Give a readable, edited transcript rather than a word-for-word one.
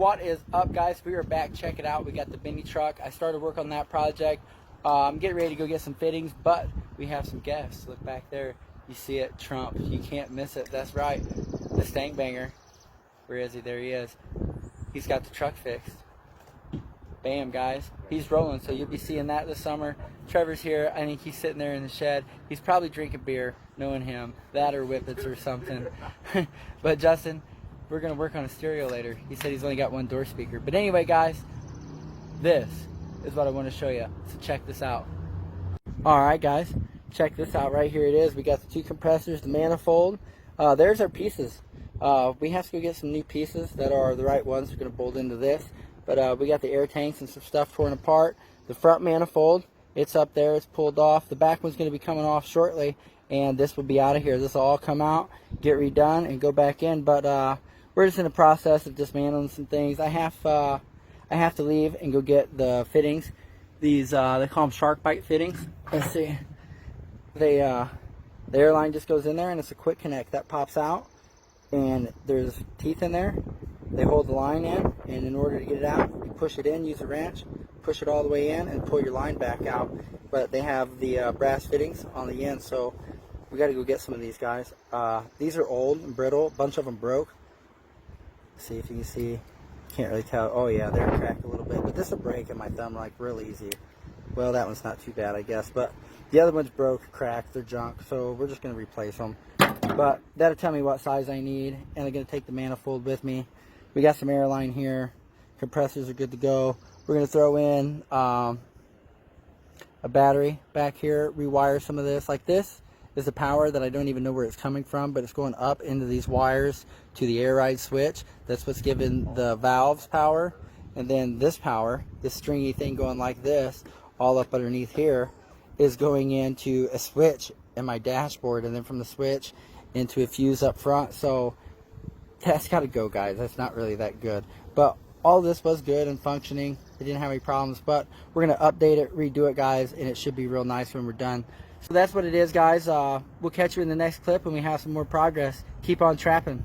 What is up, guys? We are back. Check it out. We got the MiniTruck. I started work on that project. I'm getting ready to go get some fittings, but we have some guests. Look back there. You see it, Trump. You can't miss it. That's right. The stank banger. Where is he? There he is. He's got the truck fixed. Bam, guys. He's rolling, so you'll be seeing that this summer. Trevor's here. I think he's sitting there in the shed. He's probably drinking beer, knowing him. That or Whippets or something. But Justin, we're going to work on a stereo later. He said he's only got one door speaker. But anyway, guys, this is what I want to show you. So check this out. Alright, guys. Check this out. Right here it is. We got the two compressors, the manifold. There's our pieces. We have to go get some new pieces that are the right ones. We're going to bolt into this. But we got the air tanks and some stuff torn apart. The front manifold, it's up there. It's pulled off. The back one's going to be coming off shortly. And this will be out of here. This will all come out, get redone, and go back in. But we're just in the process of dismantling some things. I have to leave and go get the fittings. These they call them shark bite fittings. Let's see. The airline just goes in there, and it's a quick connect that pops out, and there's teeth in there. They hold the line in, and in order to get it out, you push it in, use a wrench, push it all the way in, and pull your line back out. But they have the brass fittings on the end, so we got to go get some of these, guys. These are old and brittle. A bunch of them broke. See if you can see. Can't really tell. Oh yeah, they're cracked a little bit, but this will break in my thumb like real easy. Well, that one's not too bad, I guess, but the other one's broke, cracked, they're junk, so we're just going to replace them. But that'll tell me what size I need, and I'm going to take the manifold with me. We got some airline here. Compressors are good to go. We're going to throw in a battery back here, rewire some of this. Like this is the power that I don't even know where it's coming from, but it's going up into these wires to the air ride switch. That's what's giving the valves power. And then this power, this stringy thing going like this, all up underneath here, is going into a switch in my dashboard, and then from the switch into a fuse up front. So that's got to go, guys. That's not really that good, but all this was good and functioning. It didn't have any problems, but we're going to update it, redo it, guys, and it should be real nice when we're done. So that's what it is, guys. We'll catch you in the next clip when we have some more progress. Keep on trapping.